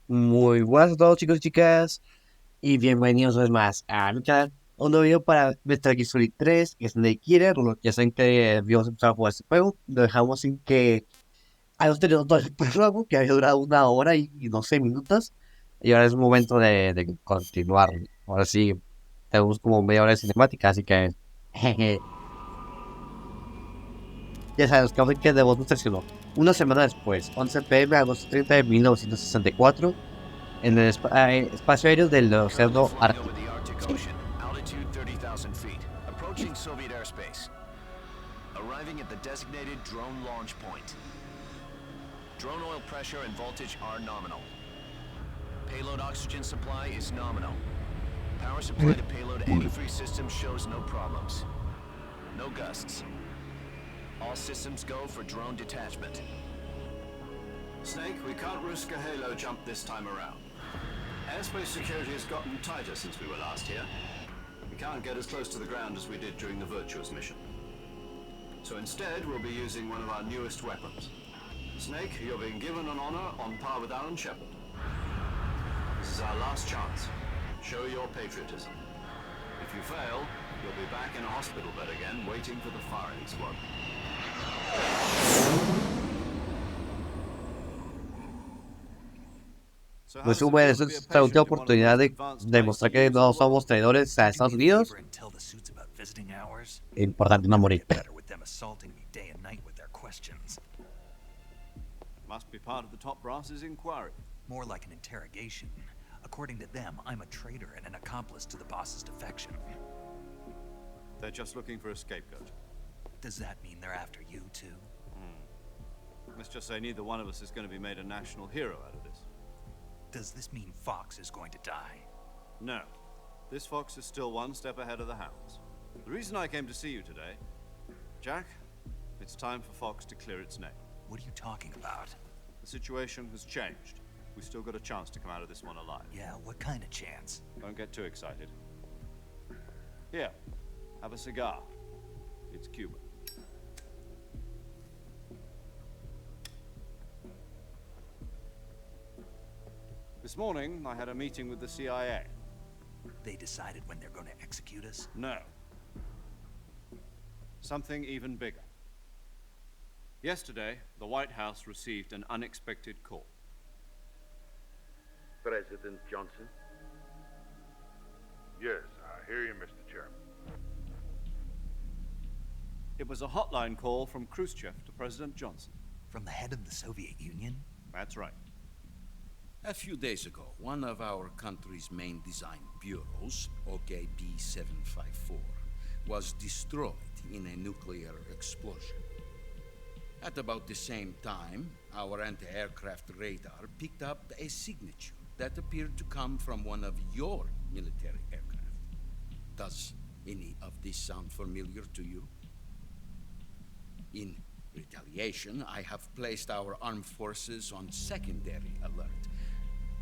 Muy buenas a todos chicos y chicas y bienvenidos una vez más a mi canal. Un nuevo video para Metal Gear Solid 3, que es donde quiere, ya saben que vamos a empezar a jugar este juego. Lo dejamos sin que hayamos tenido todo el juego, que había durado una hora y no sé, minutos. Y ahora es momento de continuar. Ahora sí, tenemos como media hora de cinemática, así que jeje, ya sabes, que de voz no. Una semana después, 11 p.m. agosto 30 de 1964 en el espacio aéreo del océano Flying over Ártico. the Arctic Ocean, altitude 30,000 feet, approaching Soviet airspace. Arriving at the designated drone launch point. Drone oil pressure and voltage are nominal. Payload oxygen supply is nominal. Power supply to payload antifreeze system shows no problems. No gusts. All systems go for drone detachment. Snake, we can't risk a halo jump this time around. Airspace security has gotten tighter since we were last here. We can't get as close to the ground as we did during the Virtuous mission. So instead, we'll be using one of our newest weapons. Snake, you're being given an honor on par with Alan Shepard. This is our last chance. Show your patriotism. If you fail, you'll be back in a hospital bed again, waiting for the firing squad. So how does it Resumen, feel esta to be a es la última patient in one of the oportunidad most de advanced demostrar que ICUs in the no world? somos traidores a Do me Estados a Unidos. favor and tell the suits about visiting hours. Importante no Never morir. get better with them assaulting me day and night with their questions. Must be part of the top brass's inquiry. More like an interrogation. According to them, I'm a traitor and an accomplice to the boss's defection. They're just looking for a scapegoat. Does that mean they're after you too? Let's just say neither one of us is going to be made a national hero out of this. Does this mean Fox is going to die? No. This fox is still one step ahead of the hounds. The reason I came to see you today, Jack, it's time for Fox to clear its name. What are you talking about? The situation has changed. We've still got a chance to come out of this one alive. Yeah, what kind of chance? Don't get too excited. Here, have a cigar. It's Cuban. This morning, I had a meeting with the CIA. They decided when they're going to execute us? No. Something even bigger. Yesterday, the White House received an unexpected call. President Johnson? Yes, I hear you, Mr. Chairman. It was a hotline call from Kruschev to President Johnson. From the head of the Soviet Union? That's right. A few days ago, one of our country's main design bureaus, OKB 754, was destroyed in a nuclear explosion. At about the same time, our anti-aircraft radar picked up a signature that appeared to come from one of your military aircraft. Does any of this sound familiar to you? In retaliation, I have placed our armed forces on secondary alert.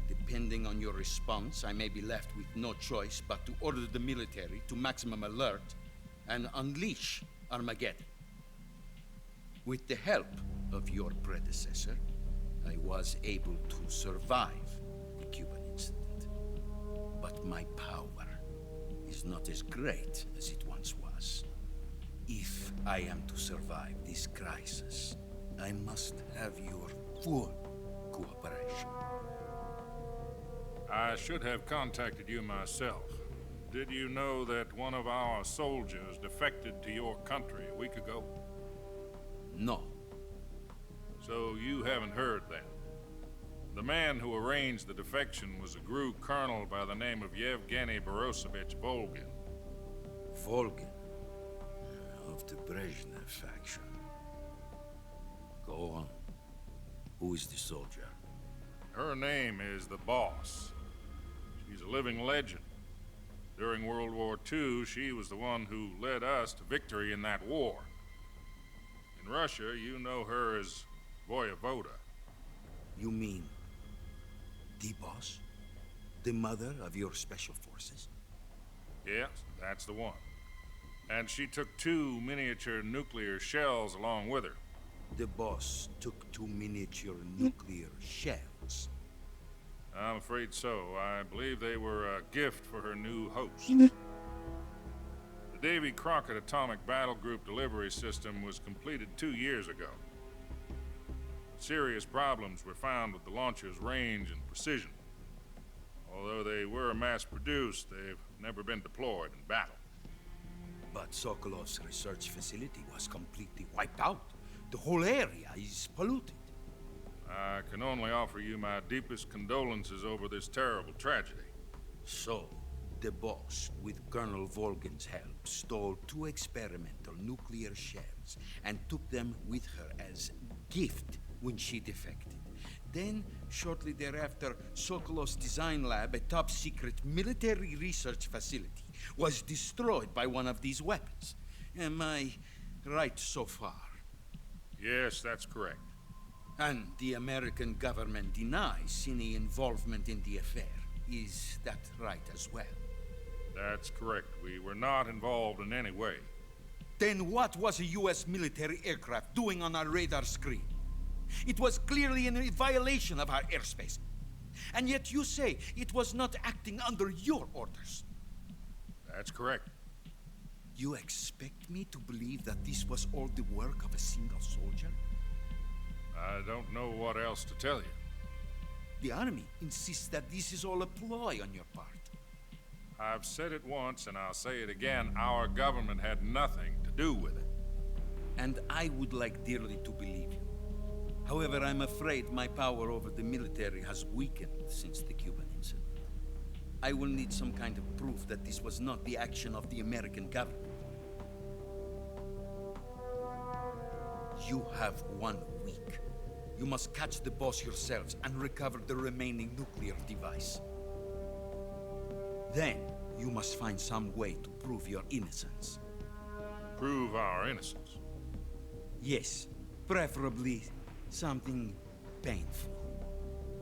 Depending on your response, I may be left with no choice but to order the military to maximum alert and unleash Armageddon. With the help of your predecessor, I was able to survive the Cuban incident. But my power is not as great as it once was. If I am to survive this crisis, I must have your full cooperation. I should have contacted you myself. Did you know that one of our soldiers defected to your country a week ago? No. So you haven't heard then. The man who arranged the defection was a GRU colonel by the name of Yevgeny Borosovich Volgin. Volgin, of the Brezhnev faction. Go on. Who is the soldier? Her name is the Boss. She's a living legend. During World War II, she was the one who led us to victory in that war. In Russia, you know her as Voyevoda. You mean the boss? The mother of your special forces? Yes, that's the one. And she took 2 miniature nuclear shells along with her. The boss took 2 miniature nuclear shells. I'm afraid so. I believe they were a gift for her new host. The Davy Crockett Atomic Battle Group delivery system was completed 2 years ago. Serious problems were found with the launcher's range and precision. Although they were mass-produced, they've never been deployed in battle. But Sokolov's research facility was completely wiped out. The whole area is polluted. I can only offer you my deepest condolences over this terrible tragedy. So, the boss, with Colonel Volgin's help, stole 2 experimental nuclear shells and took them with her as gift when she defected. Then, shortly thereafter, Sokolov's design lab, a top-secret military research facility, was destroyed by one of these weapons. Am I right so far? Yes, that's correct. And the American government denies any involvement in the affair. Is that right as well? That's correct. We were not involved in any way. Then what was a U.S. military aircraft doing on our radar screen? It was clearly in violation of our airspace. And yet you say it was not acting under your orders. That's correct. You expect me to believe that this was all the work of a single soldier? I don't know what else to tell you. The army insists that this is all a ploy on your part. I've said it once and I'll say it again. Our government had nothing to do with it. And I would like dearly to believe you. However, I'm afraid my power over the military has weakened since the Cuban incident. I will need some kind of proof that this was not the action of the American government. You have 1 week. You must catch the boss yourselves and recover the remaining nuclear device. Then, you must find some way to prove your innocence. Prove our innocence. Yes, preferably something painful.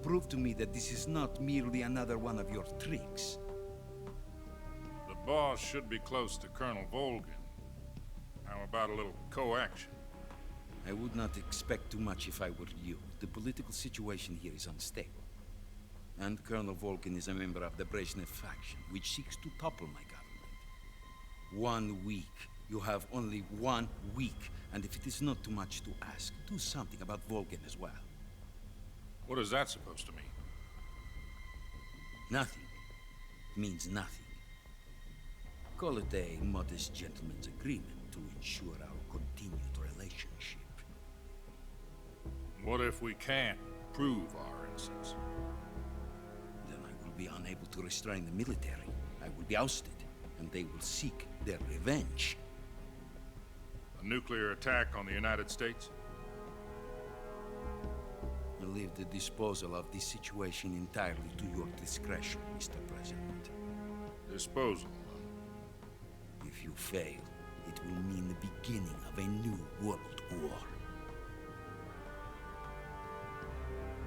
Prove to me that this is not merely another one of your tricks. The boss should be close to Colonel Volgin. How about a little co-action? I would not expect too much if I were you. The political situation here is unstable. And Colonel Volgin is a member of the Brezhnev faction, which seeks to topple my government. 1 week. You have only 1 week. And if it is not too much to ask, do something about Volgin as well. What is that supposed to mean? Nothing. It means nothing. Call it a modest gentleman's agreement to ensure our continued relationship. What if we can't prove our innocence? Then I will be unable to restrain the military. I will be ousted, and they will seek their revenge. A nuclear attack on the United States? I leave the disposal of this situation entirely to your discretion, Mr. President. Disposal. If you fail, it will mean the beginning of a new world war.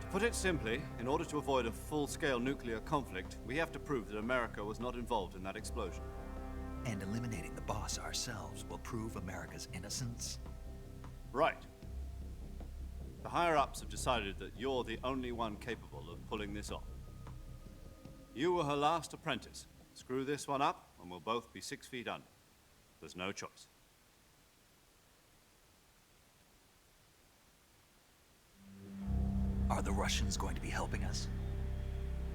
To put it simply, in order to avoid a full-scale nuclear conflict, we have to prove that America was not involved in that explosion. And eliminating the boss ourselves will prove America's innocence? Right. The higher-ups have decided that you're the only one capable of pulling this off. You were her last apprentice. Screw this one up, and we'll both be 6 feet under. There's no choice. Are the Russians going to be helping us?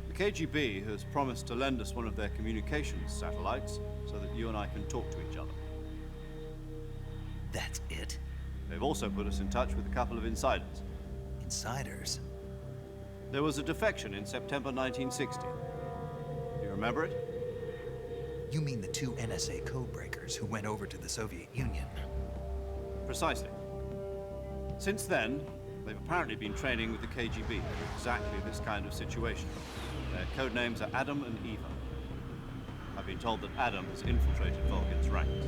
The KGB has promised to lend us one of their communications satellites so that you and I can talk to each other. That's it? They've also put us in touch with a couple of insiders. Insiders? There was a defection in September 1960. Do you remember it? You mean the 2 NSA codebreakers who went over to the Soviet Union? Precisely. Since then, they've apparently been training with the KGB for exactly this kind of situation. Their code names are Adam and Eva. I've been told that Adam has infiltrated Volgin's ranks.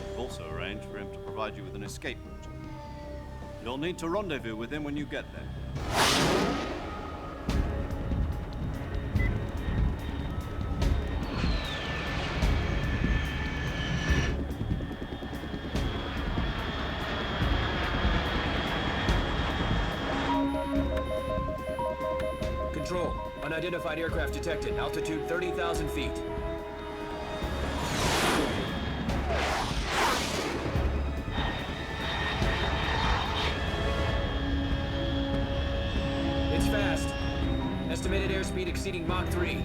We've also arranged for him to provide you with an escape route. You'll need to rendezvous with him when you get there. Control. Unidentified aircraft detected. Altitude 30,000 feet. It's fast. Estimated airspeed exceeding Mach 3.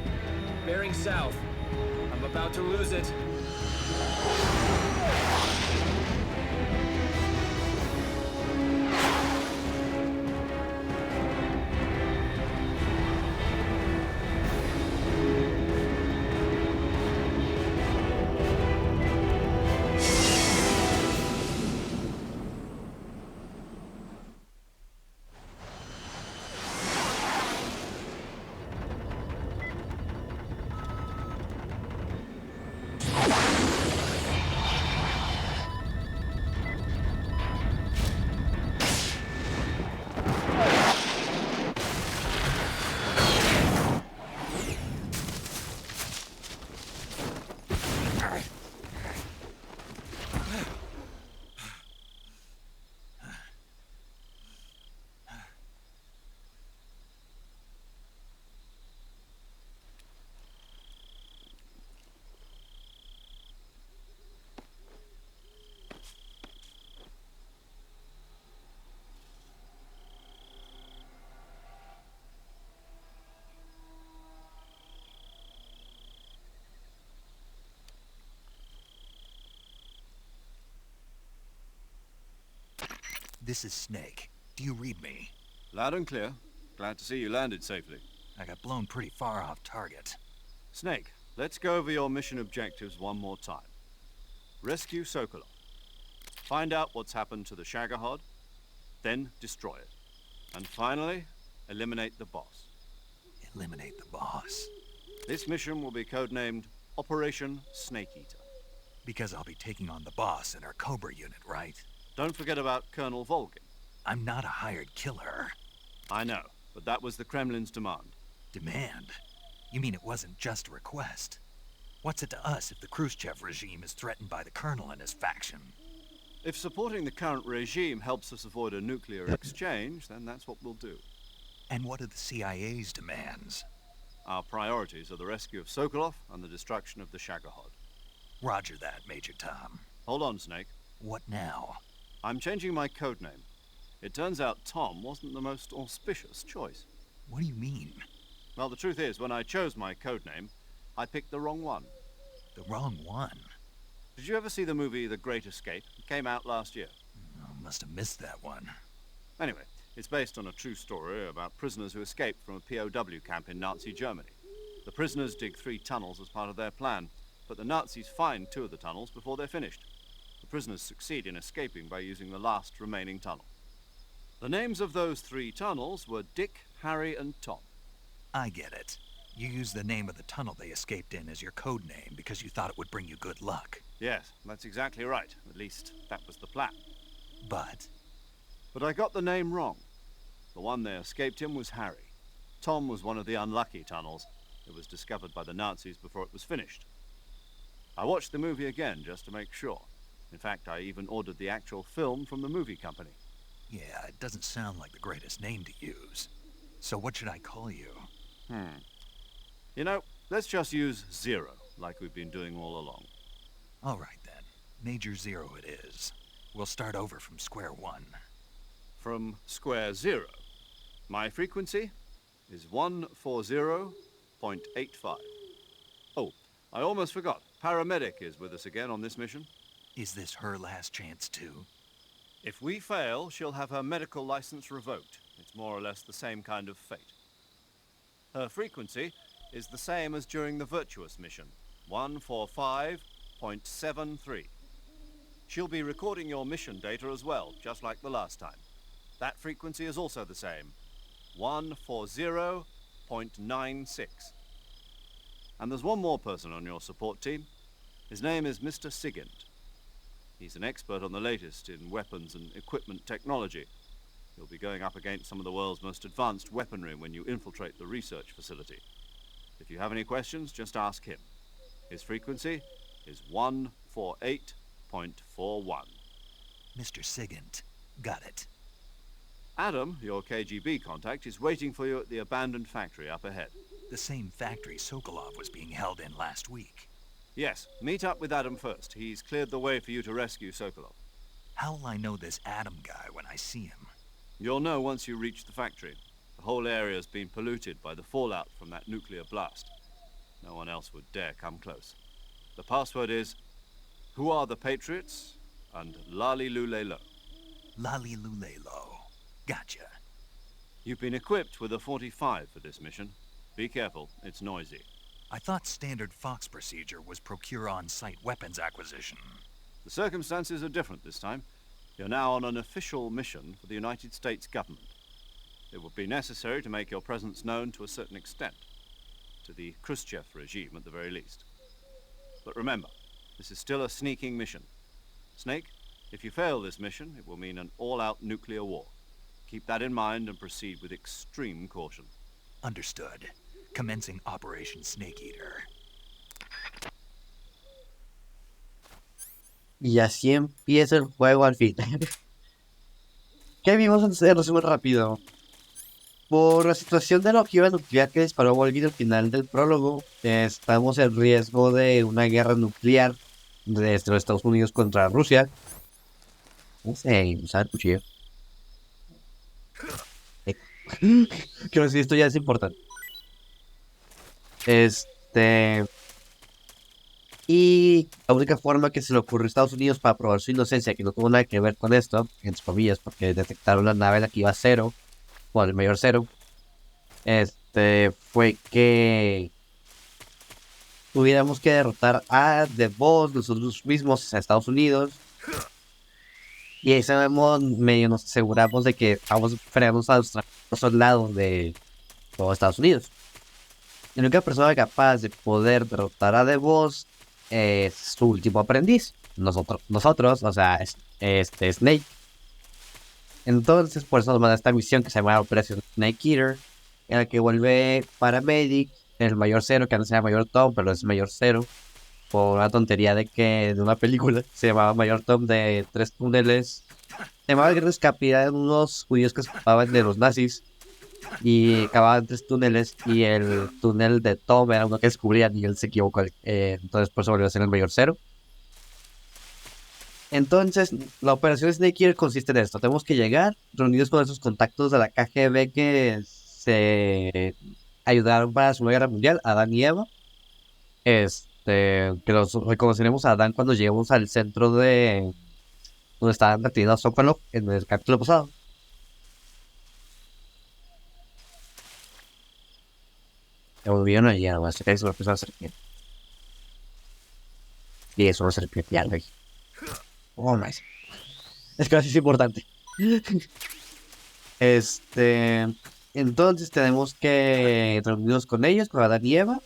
Bearing south. I'm about to lose it. This is Snake. Do you read me? Loud and clear. Glad to see you landed safely. I got blown pretty far off target. Snake, let's go over your mission objectives one more time. Rescue Sokolov. Find out what's happened to the Shagohod, then destroy it. And finally, eliminate the boss. Eliminate the boss. This mission will be codenamed Operation Snake Eater. Because I'll be taking on the boss in our Cobra unit, right? Don't forget about Colonel Volgin. I'm not a hired killer. I know, but that was the Kremlin's demand. Demand? You mean it wasn't just a request? What's it to us if the Khrushchev regime is threatened by the Colonel and his faction? If supporting the current regime helps us avoid a nuclear exchange, then that's what we'll do. And what are the CIA's demands? Our priorities are the rescue of Sokolov and the destruction of the Shagohod. Roger that, Major Tom. Hold on, Snake. What now? I'm changing my codename. It turns out Tom wasn't the most auspicious choice. What do you mean? Well, the truth is, when I chose my codename, I picked the wrong one. The wrong one? Did you ever see the movie The Great Escape? It came out last year. I must have missed that one. Anyway, it's based on a true story about prisoners who escaped from a POW camp in Nazi Germany. The prisoners dig 3 tunnels as part of their plan, but the Nazis find 2 of the tunnels before they're finished. The prisoners succeed in escaping by using the last remaining tunnel. The names of those 3 tunnels were Dick, Harry, and Tom. I get it. You used the name of the tunnel they escaped in as your code name because you thought it would bring you good luck. Yes, that's exactly right. At least, that was the plan. But I got the name wrong. The one they escaped in was Harry. Tom was one of the unlucky tunnels. It was discovered by the Nazis before it was finished. I watched the movie again just to make sure. In fact, I even ordered the actual film from the movie company. yeah, it doesn't sound like the greatest name to use. So what should I call you? You know, let's just use Zero, like we've been doing all along. All right then. Major Zero it is. We'll start over from square one. From square 0. My frequency is 140.85. Oh, I almost forgot. Paramedic is with us again on this mission. Is this her last chance too? If we fail, she'll have her medical license revoked. It's more or less the same kind of fate. Her frequency is the same as during the virtuous mission, 145.73. She'll be recording your mission data as well, just like the last time. That frequency is also the same, 140.96. And there's one more person on your support team. His name is Mr. Sigint. He's an expert on the latest in weapons and equipment technology. You'll be going up against some of the world's most advanced weaponry when you infiltrate the research facility. If you have any questions, just ask him. His frequency is 148.41. Mr. Sigint. Got it. Adam, your KGB contact, is waiting for you at the abandoned factory up ahead. The same factory Sokolov was being held in last week. Yes, meet up with Adam first. He's cleared the way for you to rescue Sokolov. How will I know this Adam guy when I see him? You'll know once you reach the factory. The whole area's been polluted by the fallout from that nuclear blast. No one else would dare come close. The password is, "Who are the Patriots?" and "Lali Lule Lo." Lali Lule Lo. Gotcha. You've been equipped with a 45 for this mission. Be careful, it's noisy. I thought standard Fox procedure was procure on-site weapons acquisition. The circumstances are different this time. You're now on an official mission for the United States government. It would be necessary to make your presence known to a certain extent. To the Kruschev regime at the very least. But remember, this is still a sneaking mission. Snake, if you fail this mission, it will mean an all-out nuclear war. Keep that in mind and proceed with extreme caution. Understood. Commencing Operation Snake Eater. Y así empieza el juego al fin. ¿Qué vimos antes de resumen rápido? Por la situación de la ojiva nuclear que disparó Volvin al final del prólogo, estamos en riesgo de una guerra nuclear desde los Estados Unidos contra Rusia. No sé, usar el cuchillo. Quiero decir, esto ya es importante. Y la única forma que se le ocurrió a Estados Unidos para probar su inocencia, que no tuvo nada que ver con esto, entre comillas, porque detectaron la nave en la que iba cero, o el mayor cero, fue que tuviéramos que derrotar a The Boss, nosotros mismos, a Estados Unidos. Y ahí sabemos, medio nos aseguramos de que vamos frenamos a los soldados de todo Estados Unidos. Y la única persona capaz de poder derrotar a The Boss es su último aprendiz. Nosotros, o sea, Snake. Entonces, por eso nos manda esta misión que se llama Operación Snake Eater, en la que vuelve Paramedic, el mayor cero, que antes se llama Mayor Tom, pero es mayor cero, por una tontería de una película se llamaba Mayor Tom de 3 túneles. Se llamaba Guerra de Escape de unos judíos que escapaban de los nazis y acababan 3 túneles, y el túnel de Tom era uno que descubrían y él se equivocó. Entonces por eso volvió a ser el mayor cero. Entonces, la operación Snake Eater consiste en esto. Tenemos que llegar, reunidos con esos contactos de la KGB que se ayudaron para la Segunda Guerra Mundial, Adán y Eva. Que los reconoceremos a Adán cuando lleguemos al centro de donde estaban retenidos a Sokolov en el capítulo pasado. Me volvieron a llegar, así que eso lo empezó a hacer bien. Y eso lo hace bien, güey. Oh, nice. Es que así es importante. Entonces tenemos que reunirnos con ellos, con Adán y Eva.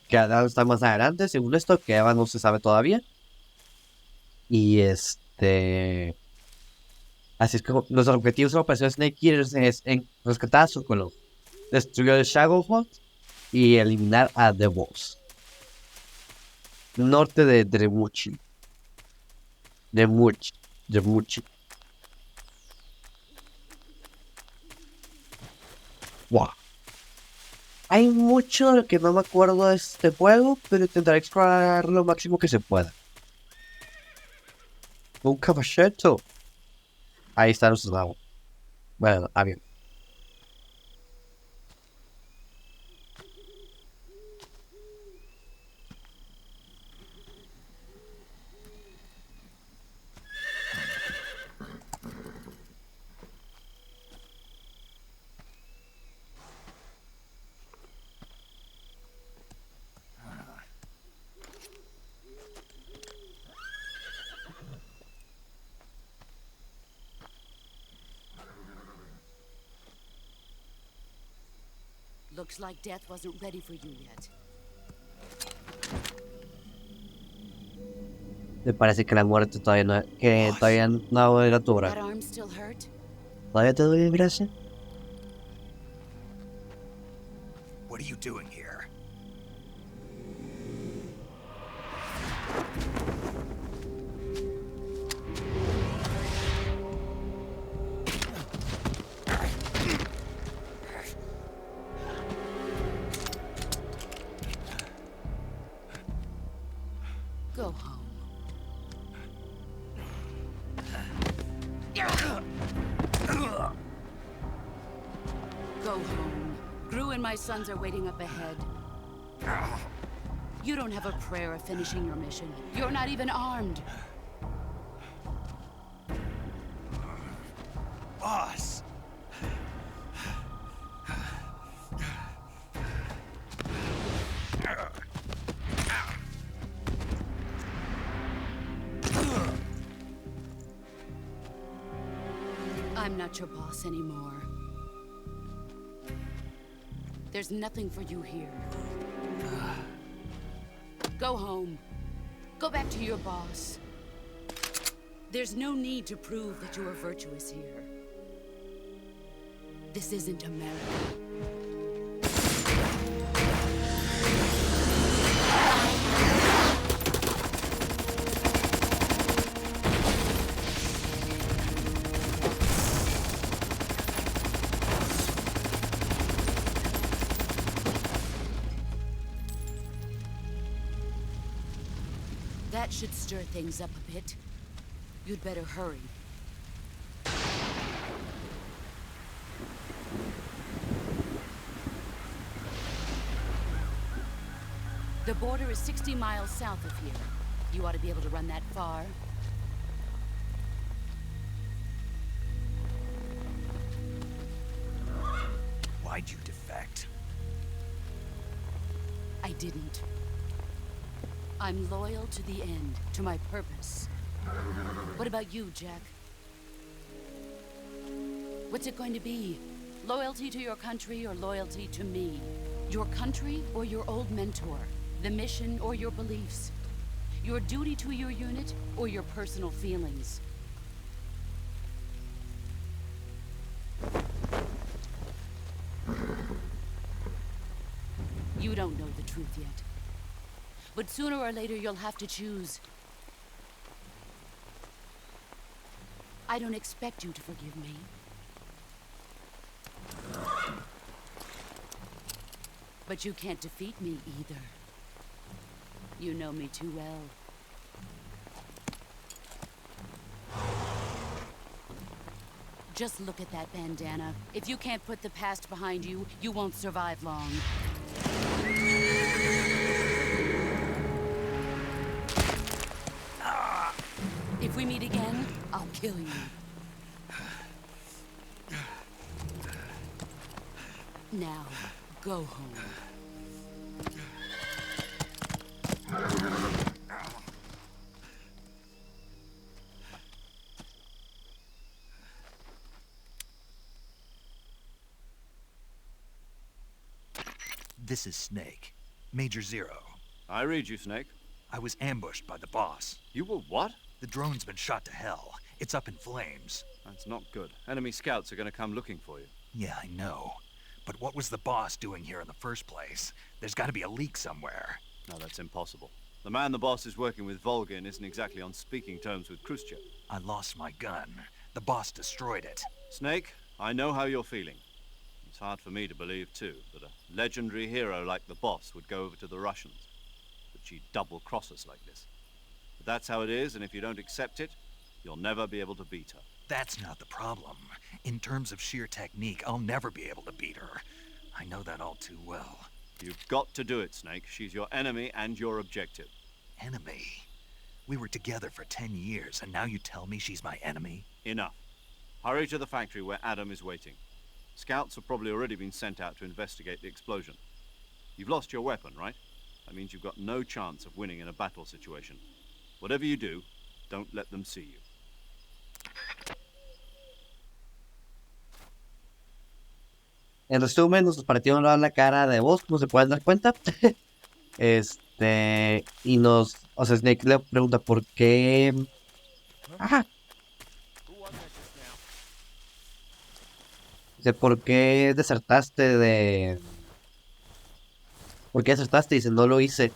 Que Adán está más adelante, según esto, que Eva no se sabe todavía. Y así es que nuestro objetivo de la operación Snake Eater es rescatar a Sokolov, destruir el Shadowhawk y eliminar a The Boss. Norte de Dremuchi. Wow. Hay mucho de lo que no me acuerdo de este juego, pero intentaré explorar lo máximo que se pueda. Un caballero. Ahí está nuestro lago. Bueno, bien. Looks like death wasn't ready for you yet. Me parece que la muerte todavía no era tu hora. That arm still hurt? ¿Todavía te duele el brazo? What are you doing here? Go home. Gru and my sons are waiting up ahead. You don't have a prayer of finishing your mission. You're not even armed. Boss! I'm not your boss anymore. There's nothing for you here. Go home. Go back to your boss. There's no need to prove that you are virtuous here. This isn't America. That should stir things up a bit. You'd better hurry. The border is 60 miles south of here. You ought to be able to run that far. Why'd you defect? I didn't. I'm loyal to the end, to my purpose. What about you, Jack? What's it going to be? Loyalty to your country or loyalty to me? Your country or your old mentor? The mission or your beliefs? Your duty to your unit or your personal feelings? You don't know the truth yet. But sooner or later you'll have to choose. I don't expect you to forgive me. But you can't defeat me either. You know me too well. Just look at that bandana. If you can't put the past behind you, you won't survive long. If we meet again, I'll kill you. Now, go home. This is Snake. Major Zero. I read you, Snake. I was ambushed by the boss. You were what? The drone's been shot to hell. It's up in flames. That's not good. Enemy scouts are gonna come looking for you. Yeah, I know. But what was the boss doing here in the first place? There's gotta be a leak somewhere. No, that's impossible. The man the boss is working with, Volgin, isn't exactly on speaking terms with Kruschev. I lost my gun. The boss destroyed it. Snake, I know how you're feeling. It's hard for me to believe, too, that a legendary hero like the boss would go over to the Russians. That she'd double-cross us like this. But that's how it is, and if you don't accept it, you'll never be able to beat her. That's not the problem. In terms of sheer technique, I'll never be able to beat her. I know that all too well. You've got to do it, Snake. She's your enemy and your objective. Enemy? We were together for 10 years, and now you tell me she's my enemy? Enough. Hurry to the factory where Adam is waiting. Scouts have probably already been sent out to investigate the explosion. You've lost your weapon, right? That means you've got no chance of winning in a battle situation. Whatever you do, don't let them see you. En resumen, nos partieron la cara de voz, como se pueden dar cuenta. Y nos, o sea, Snake le pregunta por qué. Ajá. Dice, ¿por qué desertaste de. ¿Por qué desertaste? Dice, no lo hice.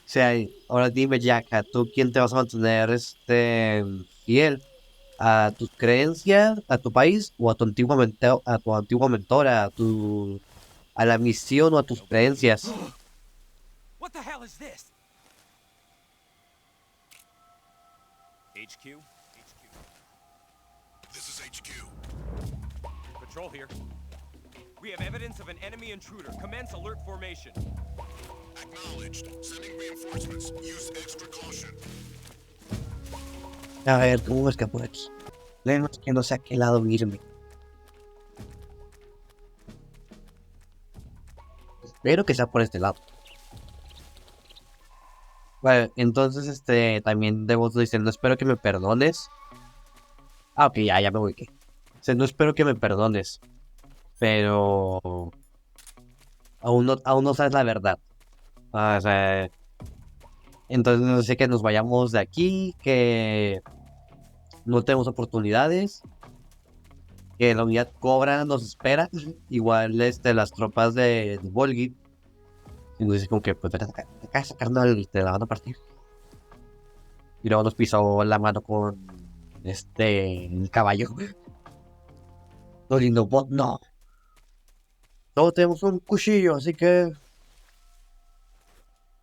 O sea, ahora dime, Jack, ¿a tú quién te vas a mantener fiel? ¿A tus creencias, a tu país o a tu antigua mentora, a la misión o a tus creencias? What the hell is this? HQ? This is HQ. Patrol here. We have evidence of an enemy intruder. Commence alert formation. Acknowledged. Sending reinforcements. Use extra caution. A ver, ¿cómo me escapo de aquí? Leemos que no sé a qué lado irme. Espero que sea por este lado. Vale, entonces también debo decir, no espero que me perdones. Ah, ok, ya me ubiqué. O sea, no espero que me perdones, pero aún no sabes la verdad. O sea, entonces no sé que nos vayamos de aquí, que no tenemos oportunidades, que la unidad cobra nos espera. Igual las tropas de Volgin. Y nos dice como que, pues, acá esa carnal, te la van a partir. Y luego nos pisó la mano con el caballo. No, lindo bot, no. Todos tenemos un cuchillo, así que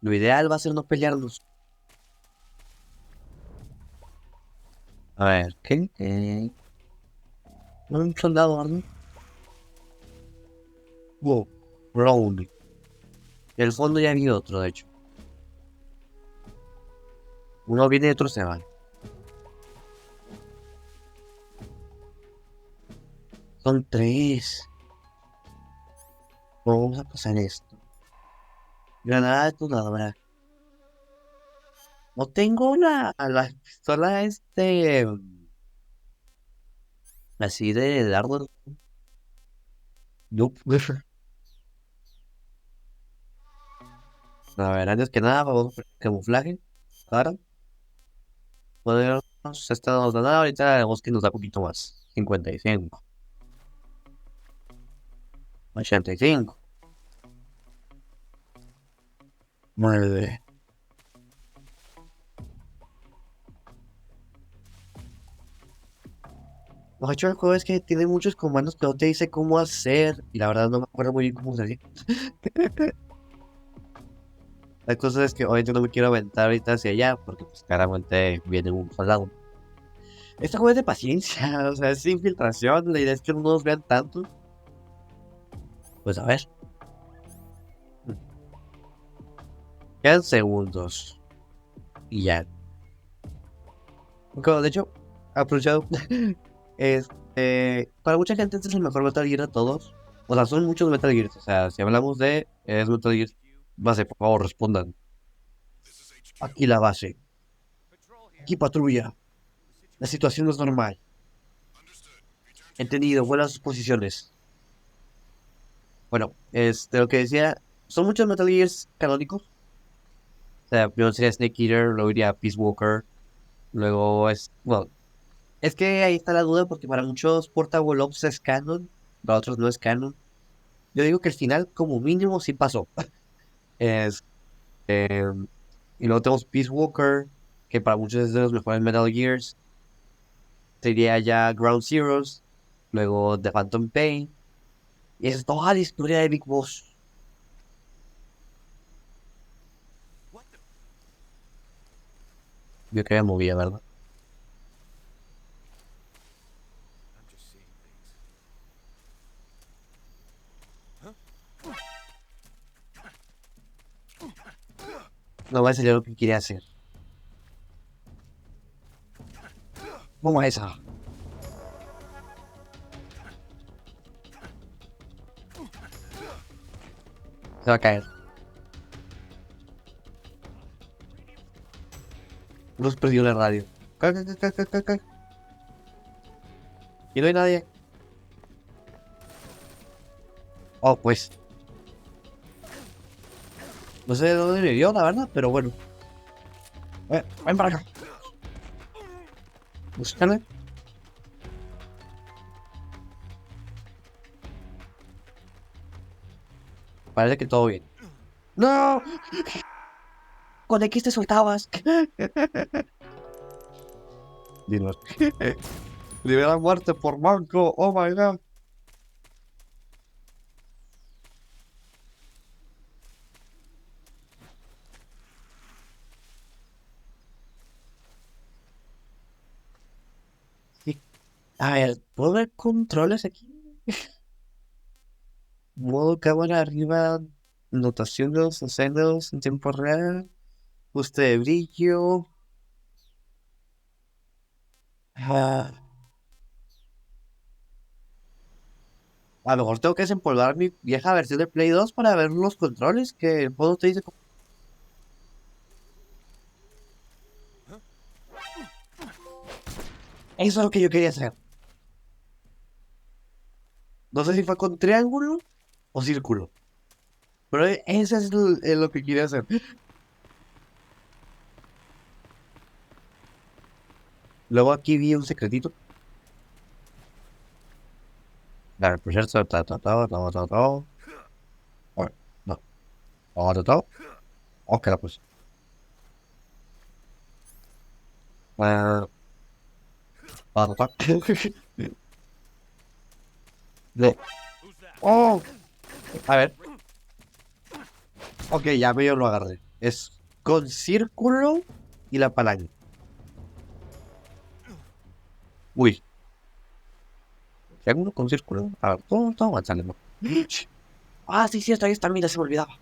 lo ideal va a ser no pelearnos. A ver, ¿qué? Un soldado armado. Wow, round. En el fondo ya había otro, de hecho. Uno viene y otro se va. Son tres. Vamos a pasar esto. Granada detonadora. No tengo la pistola así de dardo. Nope. A ver, antes que nada, vamos a camuflaje. Ahora, podemos esta nos da nada, ahorita vemos que nos da poquito más. 55. 85. 9. Lo hecho del juego es que tiene muchos comandos que no te dice cómo hacer. Y la verdad no me acuerdo muy bien cómo se hacía. La cosa es que obviamente no me quiero aventar ahorita hacia allá. Porque pues claramente viene un soldado. Este juego es de paciencia. O sea, es infiltración. La idea es que no nos vean tanto. Pues a ver. Quedan segundos. Y ya. De hecho, aprovechado. Para mucha gente este es el mejor Metal Gear de todos. O sea, son muchos Metal Gears. O sea, si hablamos de Metal Gear base, por favor, respondan. Aquí la base. Aquí patrulla. La situación no es normal. Entendido, vuelvan a sus posiciones. Bueno, lo que decía, son muchos Metal Gears canónicos. O sea, primero sería Snake Eater, luego iría Peace Walker. Luego bueno, es que ahí está la duda porque para muchos Portable Ops es canon, para otros no es canon. Yo digo que el final como mínimo sí pasó. Es, eh, y luego tenemos Peace Walker, que para muchos es de los mejores Metal Gears. Sería ya Ground Zeroes, luego The Phantom Pain. Y es toda la historia de Big Boss. Yo que me movía, ¿verdad? No va a salir lo que quería hacer. Vamos a esa. Se va a caer. Nos perdió la radio. Y no hay nadie. Oh, pues. No sé de dónde me vio, la verdad, pero bueno. Ven para acá. Búscame. Parece que todo bien. ¡No! ¿Con X te soltabas? Dinos. Libera muerte por manco. Oh my god. Sí. A ver, ¿puedo ver controles aquí? Modo cámara arriba, notaciones, escenas en tiempo real, ajuste de brillo. Ah, a lo mejor tengo que desempolvar mi vieja versión de Play 2 para ver los controles que el juego te dice. Eso es lo que yo quería hacer. No sé si fue con triángulo o círculo. Pero eso es lo que quería hacer. Luego aquí vi un secretito. Dale, por cierto, Bueno, no, ok, pues. Ah, de- Oh, a ver. Ok, ya medio lo agarré. Es con círculo y la palanca. Uy, triángulo con círculo. A ver, todo avanzando, ¿no? Ah, sí, sí, ahí está, mira, se me olvidaba.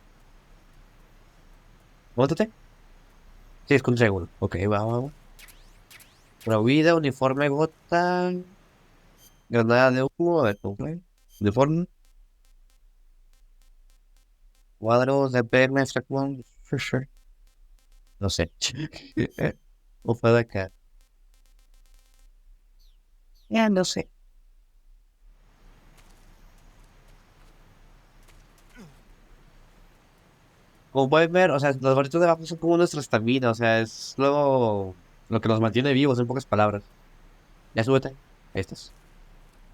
Móntate. Sí, es con triángulo. Ok, va. Una huida, uniforme, gota. Granada de humo, a ver, ¿cómo fue? Uniforme. Cuadros de PM, extract one. Sure. No sé. O fue de acá. Ya, no sé. Como pueden ver, o sea, los barritos de abajo son como nuestra estamina, o sea, es lo que nos mantiene vivos, en pocas palabras. Ya súbete. Ahí estás.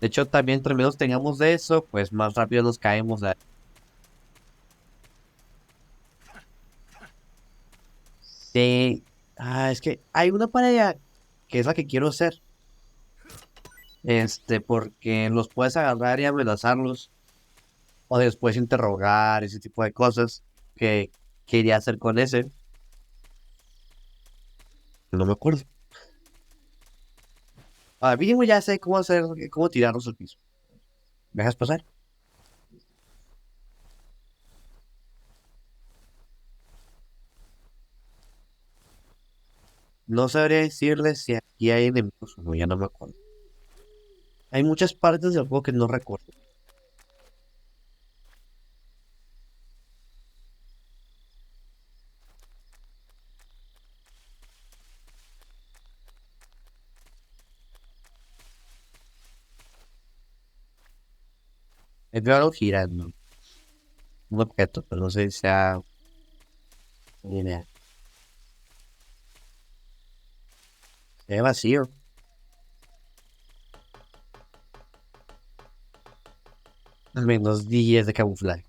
De hecho, también entre menos tengamos de eso, pues más rápido nos caemos. Sí. Ah, es que hay una para allá que es la que quiero hacer. Porque los puedes agarrar y amenazarlos. O después interrogar, ese tipo de cosas que quería hacer con ese. No me acuerdo. Ah, mínimo ya sé cómo hacer, cómo tirarlos al piso. ¿Me dejas pasar? No sabría decirles si aquí hay enemigos o no, ya no me acuerdo. Hay muchas partes del juego que no recuerdo. He veo girando. Un objeto, pero no sé si sea una idea. Se ve vacío. Al menos 10 de camuflaje.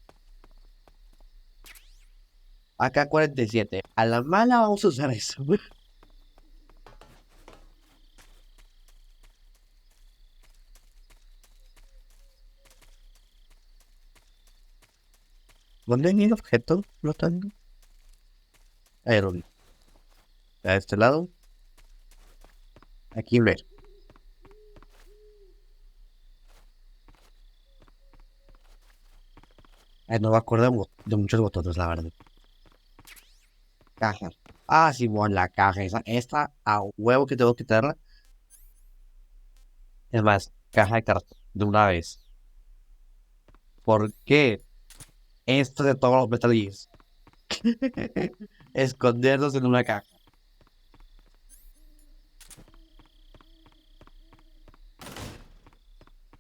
Acá 47. A la mala vamos a usar eso. ¿Dónde hay el objeto flotando? Aerolíneo. A este lado. Aquí ver. No me acuerdo de muchos botones, la verdad. Caja. Ah, sí, bueno, la caja. Esta a huevo que tengo que quitarla. Es más, caja de cartas. De una vez. ¿Por qué? Esto de todos los Metal Gears. Esconderlos en una caja.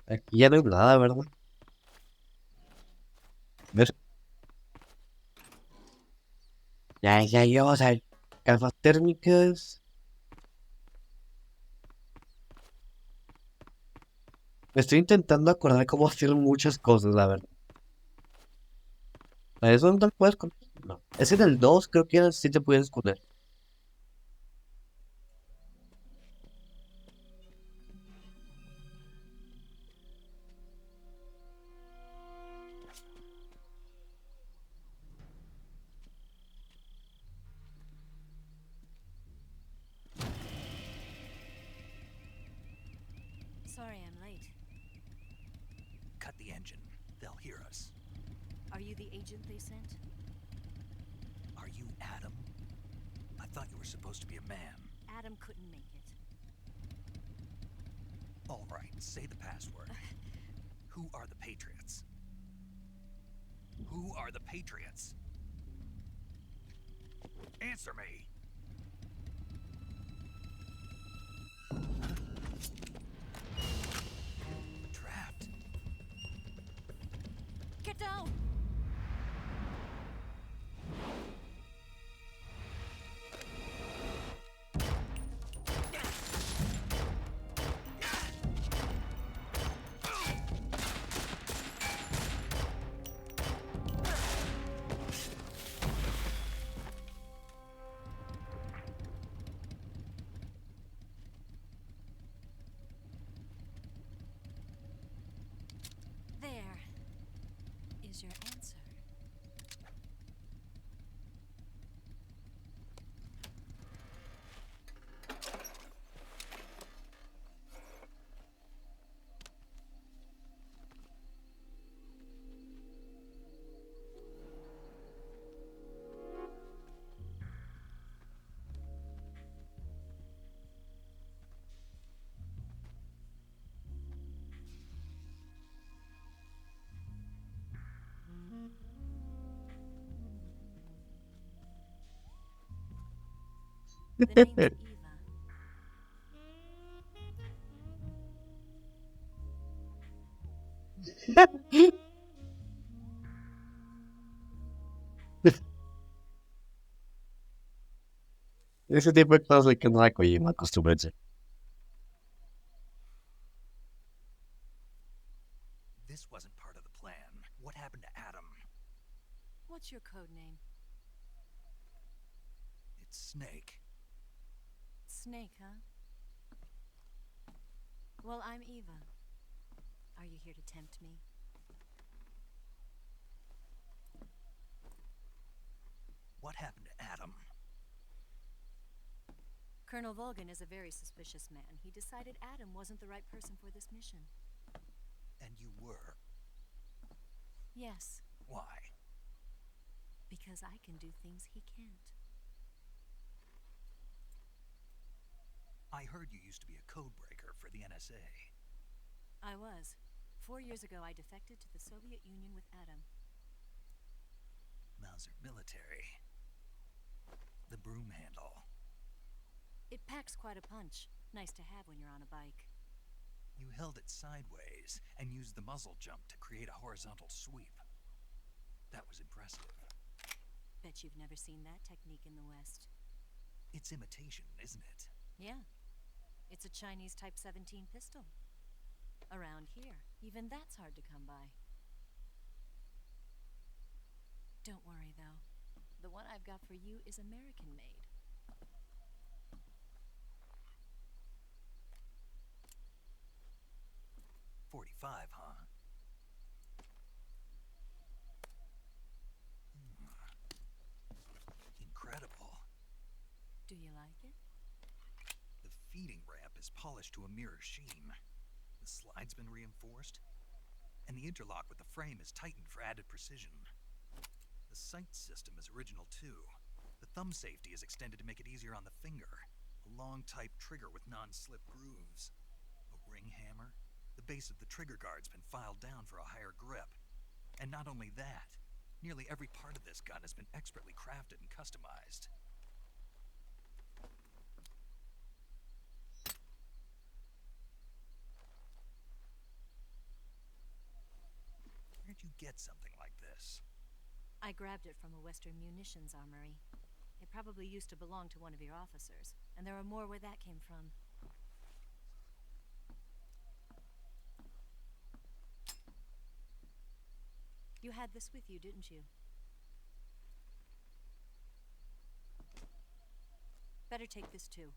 Aquí ya no hay nada, ¿verdad? ¿Ves? Ya yo, o sea, gafas térmicas. Me estoy intentando acordar cómo hacer muchas cosas, la verdad. ¿A eso no te puedes esconder? No. Es en el 2 creo que sí te puedes esconder. Sorry I'm late. Cut the engine. They'll hear us. Are you the agent they sent? Are you Adam? I thought you were supposed to be a man. Adam couldn't make it. All right, say the password. Who are the Patriots? Who are the Patriots? Answer me! Trapped. Get down! There is your answer. The name's Eva. Ese tipo de cosas de que no hay Kojima, acostúmbrense. This wasn't part of the plan. What happened to Adam? What's your code name? It's Snake. Snake, huh? Well, I'm Eva. Are you here to tempt me? What happened to Adam? Colonel Volgan is a very suspicious man. He decided Adam wasn't the right person for this mission. And you were. Yes, Why? because I can do things he can't. I heard you used to be a code breaker for the NSA. I was. 4 years ago, I defected to the Soviet Union with Adam. Mauser military. The broom handle. It packs quite a punch. Nice to have when you're on a bike. You held it sideways and used the muzzle jump to create a horizontal sweep. That was impressive. Bet you've never seen that technique in the West. It's imitation, isn't it? Yeah. It's a Chinese Type 17 pistol. Around here, even that's hard to come by. Don't worry, though. The one I've got for you is American-made. .45, huh? Incredible. Do you like it? The feeding ramp is polished to a mirror sheen. The slide's been reinforced, and the interlock with the frame is tightened for added precision. The sight system is original too. The thumb safety is extended to make it easier on the finger. A long type trigger with non-slip grooves. A ring hammer. The base of the trigger guard's been filed down for a higher grip. And not only that, nearly every part of this gun has been expertly crafted and customized. Where'd you get something like this? I grabbed it from a Western munitions armory. It probably used to belong to one of your officers, and there are more where that came from. You had this with you, didn't you? Better take this too.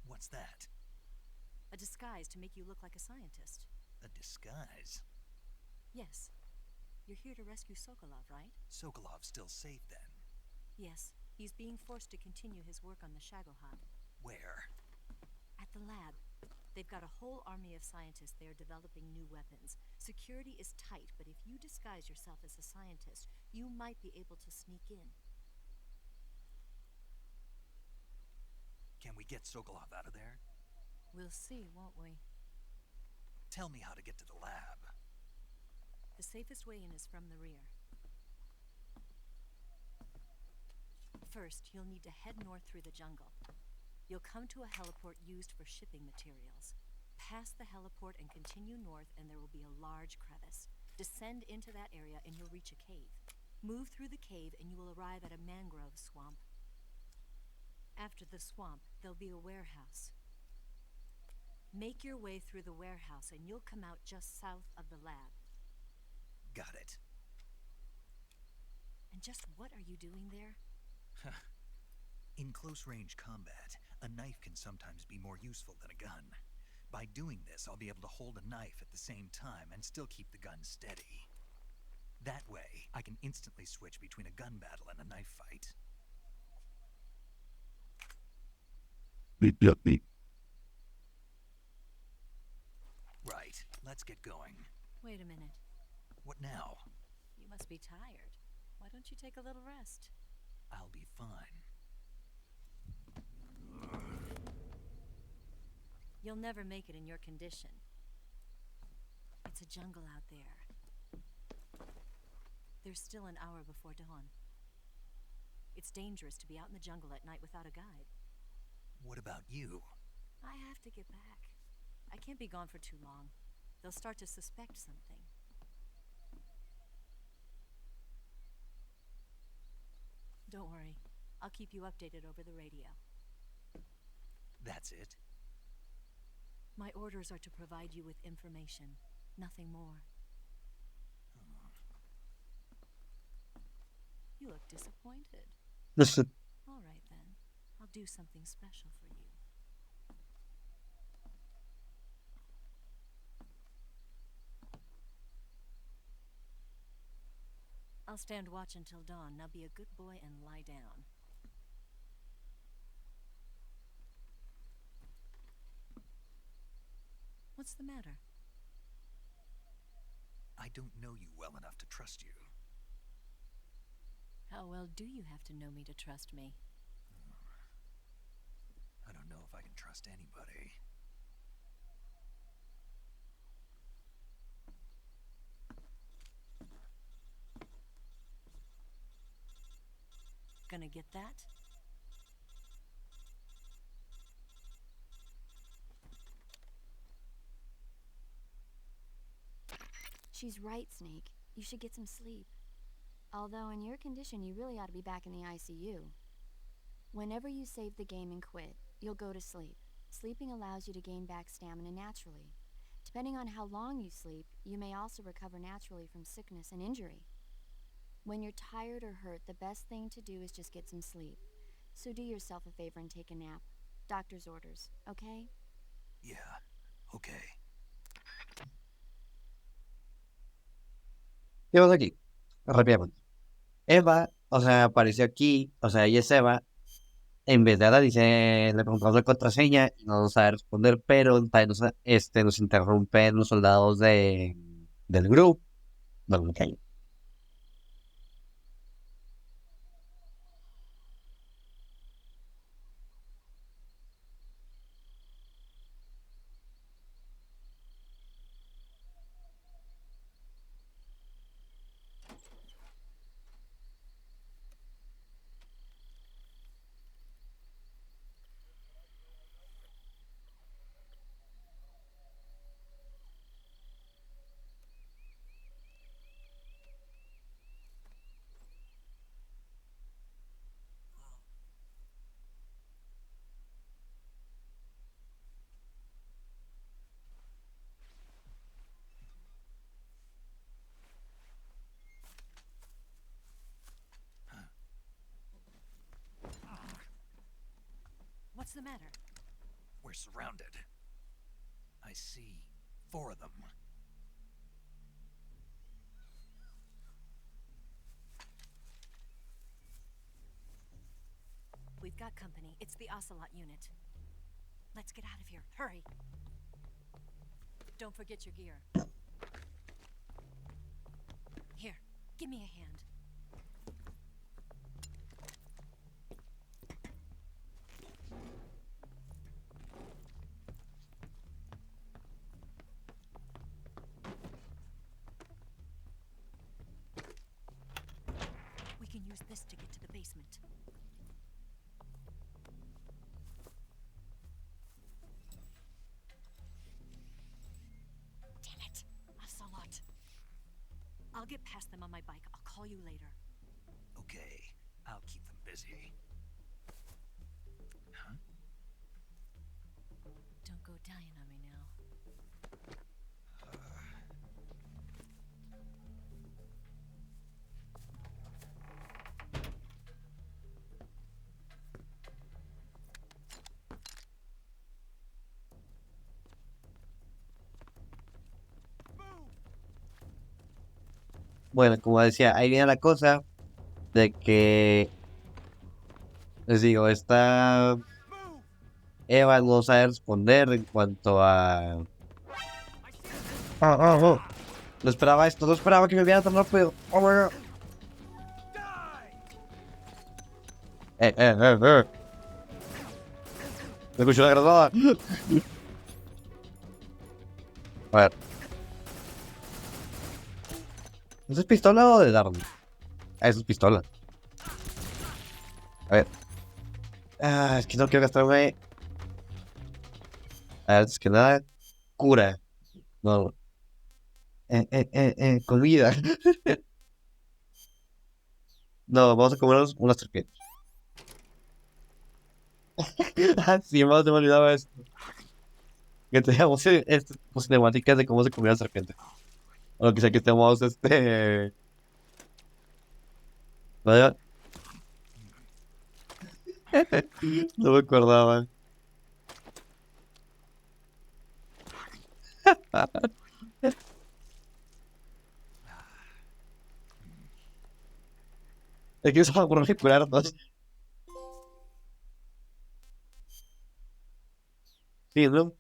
What's that? A disguise to make you look like a scientist. A disguise? Yes. You're here to rescue Sokolov, right? Sokolov's still safe then? Yes. He's being forced to continue his work on the Shagohod. Where? At the lab. They've got a whole army of scientists there developing new weapons. Security is tight, but if you disguise yourself as a scientist, you might be able to sneak in. Can we get Sokolov out of there? We'll see, won't we? Tell me how to get to the lab. The safest way in is from the rear. First, you'll need to head north through the jungle. You'll come to a heliport used for shipping materials. Pass the heliport and continue north, and there will be a large crevice. Descend into that area and you'll reach a cave. Move through the cave and you will arrive at a mangrove swamp. After the swamp, there'll be a warehouse. Make your way through the warehouse and you'll come out just south of the lab. Got it. And just what are you doing there? In close-range combat, a knife can sometimes be more useful than a gun. By doing this, I'll be able to hold a knife at the same time and still keep the gun steady. That way, I can instantly switch between a gun battle and a knife fight. Right, let's get going. Wait a minute. What now? You must be tired. Why don't you take a little rest? I'll be fine. You'll never make it in your condition. It's a jungle out there. There's still an hour before dawn. It's dangerous to be out in the jungle at night without a guide. What about you? I have to get back. I can't be gone for too long. They'll start to suspect something. Don't worry. I'll keep you updated over the radio. That's it? My orders are to provide you with information, nothing more. You look disappointed. Listen. All right then. I'll do something special for you. I'll stand watch until dawn. Now be a good boy and lie down. What's the matter? I don't know you well enough to trust you. How well do you have to know me to trust me? I don't know if I can trust anybody. Gonna get that? She's right, Snake. You should get some sleep. Although in your condition, you really ought to be back in the ICU. Whenever you save the game and quit, you'll go to sleep. Sleeping allows you to gain back stamina naturally. Depending on how long you sleep, you may also recover naturally from sickness and injury. When you're tired or hurt, the best thing to do is just get some sleep. So do yourself a favor and take a nap. Doctor's orders, okay? Yeah, okay. ¿Qué pasa aquí? Rápidamente. Eva, o sea, apareció aquí, o sea, ella es Eva. En vez de Ada, dice, le preguntamos la contraseña y no sabe responder, pero también nos interrumpen los soldados del grupo. Bueno, ok. What's the matter? We're surrounded. I see 4 of them. We've got company. It's the Ocelot unit. Let's get out of here. Hurry. Don't forget your gear. Here, give me a hand. We can use this to get to the basement. Damn it! Ocelot. I'll get past them on my bike. I'll call you later. Okay, I'll keep them busy. Huh? Don't go dying on me now. Bueno, como decía, ahí viene la cosa de que, les digo, esta Eva no sabe responder en cuanto a... No esperaba esto, no esperaba que me viera tan rápido. Oh my God. Me escucho la granada. A ver. ¿Eso es pistola o de darle? Ah, eso es pistola. A ver. Ah, es que no quiero gastarme. A ver, es que nada. Cura. No. Con vida. No, vamos a comernos una serpiente. Ah, sí, más se me olvidaba esto. Que teníamos cinemáticas de cómo se comía la serpiente. O lo que sea que estemos, Vaya. No me acordaba. Es que eso por curarnos. Sí, ¿no?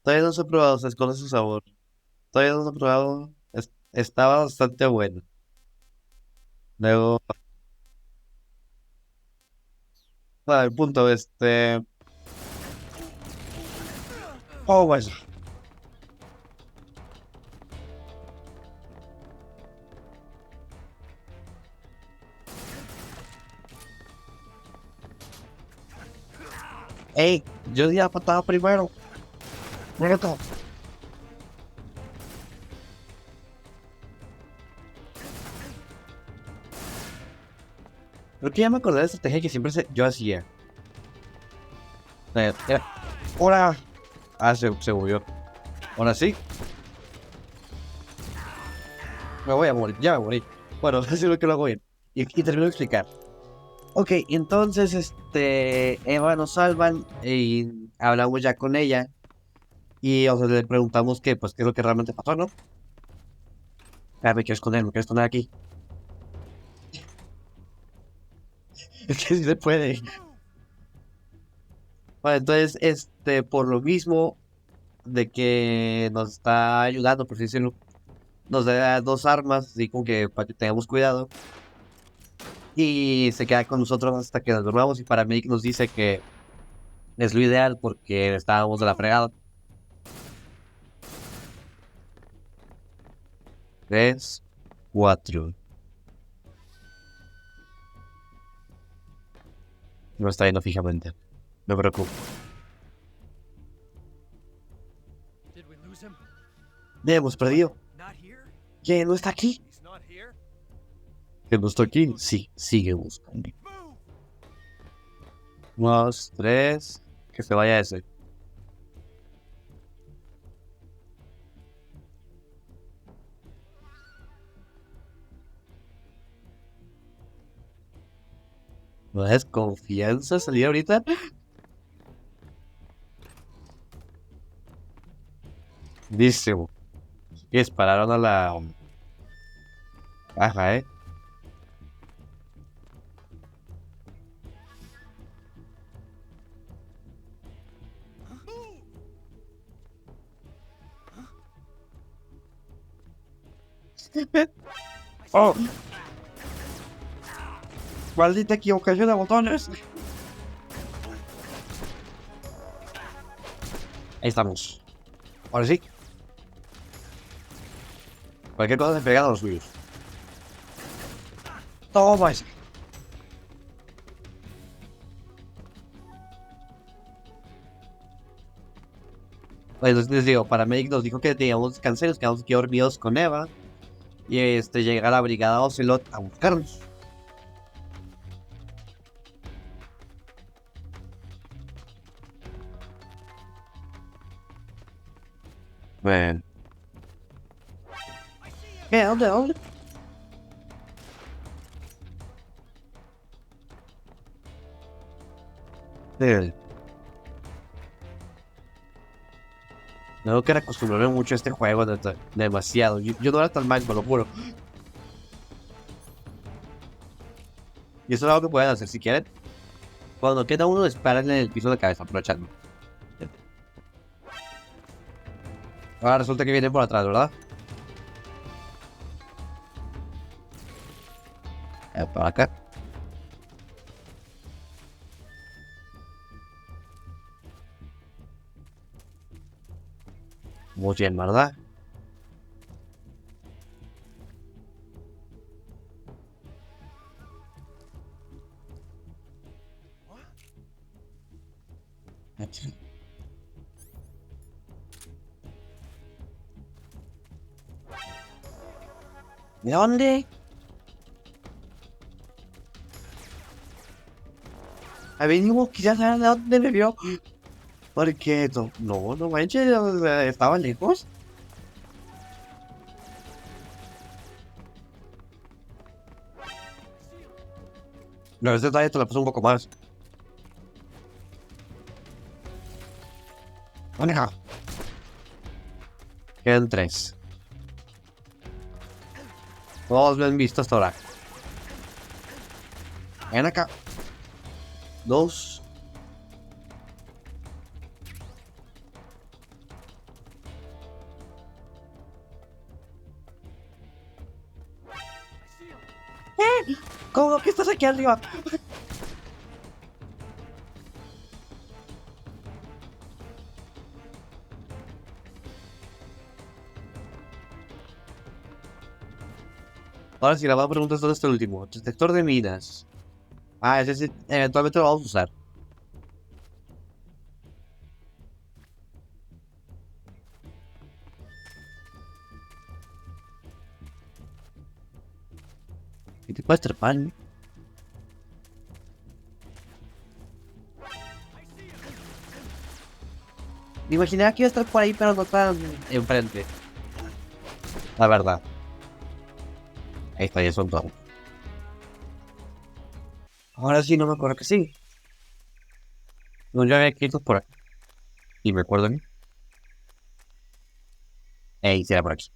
Todavía no se ha probado, se esconde su sabor. Todavía no se ha probado. Estaba bastante bueno. Luego, bueno, el punto, Oh, bueno. Ey, yo di la patada primero. Muerto. Creo que ya me acordé de la estrategia que siempre yo hacía. Era, ¡Hola! Ah, se murió. Ahora sí. Me voy a morir, ya me morí. Bueno, así es lo que lo hago bien. Y termino de explicar. Ok, entonces, Eva nos salvan y hablamos ya con ella. Y, o sea, le preguntamos qué, pues, qué es lo que realmente pasó, ¿no? Ah, me quiero esconder aquí. Es que sí se puede. Bueno, entonces, por lo mismo de que nos está ayudando, por así decirlo, nos da dos armas, así como que para que tengamos cuidado. Y se queda con nosotros hasta que nos dormamos. Y para mí nos dice que es lo ideal porque estábamos de la fregada. 3, 4. No está yendo fijamente. No me preocupo. Le hemos perdido. ¿Quién no está aquí? ¿Que no está aquí? Sí, sigue buscando. 1, 3. Que se vaya ese. ¿No es confianza salir ahorita? Dice. Y dispararon a la... Ajá, ¡Oh! Maldita equivocación de botones. Ahí estamos. Ahora sí. Cualquier cosa se pega a los suyos. Toma ese. Pues les digo, Paramedic nos dijo que teníamos descansar, nos quedamos aquí dormidos con Eva. Y llega la brigada Ocelot a buscarnos. Bueno. ¿Qué? ¿Dónde? Sí. Tengo que acostumbrarme mucho a este juego, demasiado. Yo no era tan mal, me lo juro. Y eso es algo que pueden hacer si quieren. Cuando queda uno, disparan en el piso de cabeza, aprovechando. Ahora resulta que vienen por atrás, ¿verdad? Por acá. Muy bien, ¿verdad? ¿De dónde? Venimos quizás a de dónde me vio. Porque no manches, estaba lejos. La verdad todavía te la paso un poco más. Maneja. Quedan 3. Todos me han visto hasta ahora. Ven acá. 2. ¿Cómo que estás aquí arriba? Ahora sí, la más pregunta es dónde está el último. Detector de minas. Ese sí, eventualmente lo vamos a usar. ¿Qué te puedes trepar? Me imaginaba que iba a estar por ahí, pero no tan enfrente. La verdad. Ahí está, ya son todos. Ahora sí, no me acuerdo que sí. No, yo había escrito por aquí. Y me acuerdo bien. Sí, era por aquí.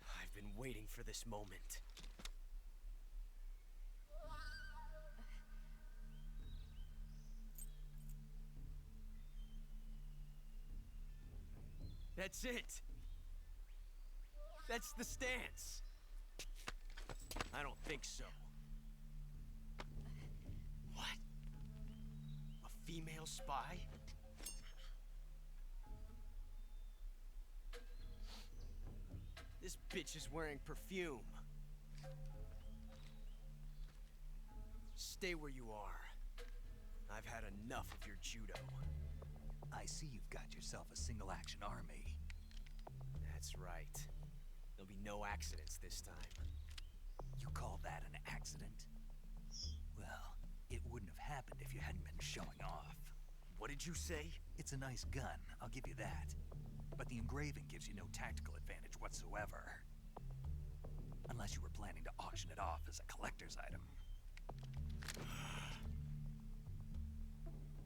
I've been waiting for this moment. That's it. That's the stance. I don't think so. What? A female spy? This bitch is wearing perfume. Stay where you are. I've had enough of your judo. I see you've got yourself a single-action army. That's right. There'll be no accidents this time. You call that an accident? Well, it wouldn't have happened if you hadn't been showing off. What did you say? It's a nice gun, I'll give you that. But the engraving gives you no tactical advantage whatsoever. Unless you were planning to auction it off as a collector's item.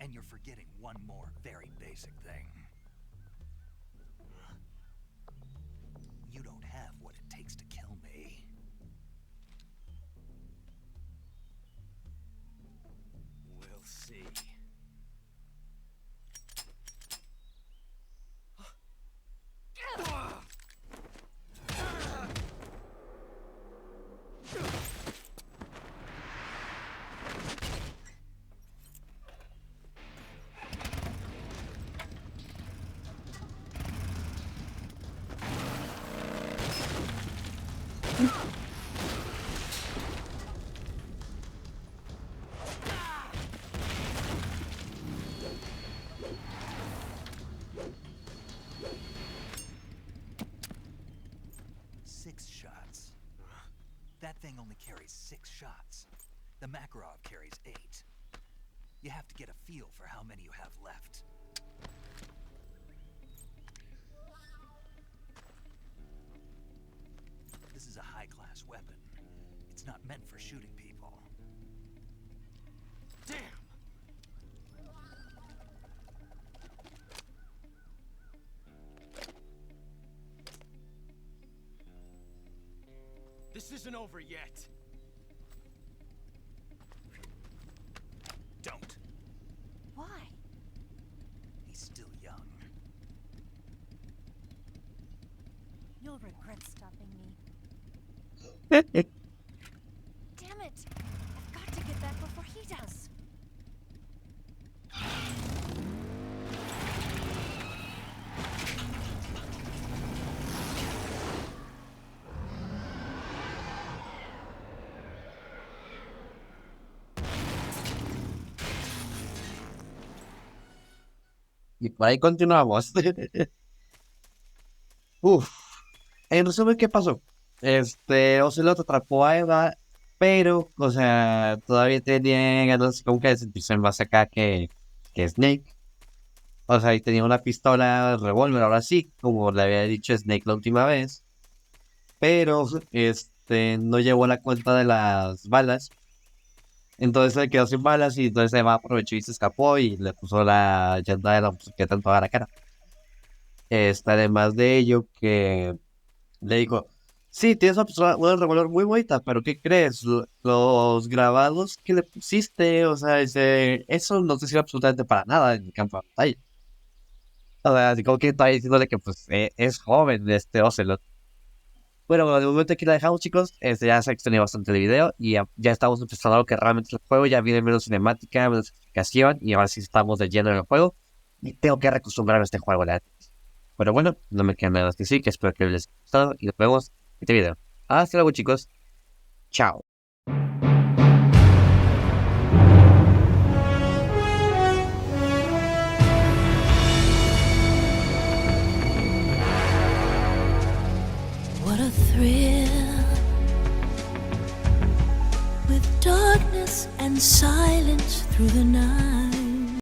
And you're forgetting one more very basic thing. You don't have what it takes to kill me. carries 6 shots. The Makarov carries 8. You have to get a feel for how many you have left. This is a high-class weapon. It's not meant for shooting people. Damn! This isn't over yet. Don't. Why? He's still young. You'll regret stopping me. Damn it! I've got to get back before he does. Y por ahí continuamos. Uf. En resumen, ¿qué pasó? Ocelot atrapó a Eva, pero, o sea, todavía tenía ganas como que de sentirse más acá que Snake. O sea, y tenía una pistola, revólver, ahora sí, como le había dicho Snake la última vez. Pero, no llevó la cuenta de las balas. Entonces se quedó sin balas y entonces Eva aprovechó y se escapó y le puso la llanta de la motocicleta en toda la cara. Además de ello, que le dijo, sí, tienes una revólver muy bonita, pero ¿qué crees? Los grabados que le pusiste, o sea, eso no te sirve absolutamente para nada en el campo de batalla. O sea, así como que está diciéndole que pues es joven Ocelot. Bueno, de momento aquí la dejamos, chicos. Ya se ha extendido bastante el video y ya estamos empezando a lo que realmente es el juego. Ya viene menos cinemática, menos explicación y ahora sí estamos de lleno en el juego. Y tengo que acostumbrarme a este juego, la verdad. Pero bueno, no me queda nada más que sí, que espero que les haya gustado y nos vemos en este video. Hasta luego, chicos. Chao. What a thrill, with darkness and silence through the night.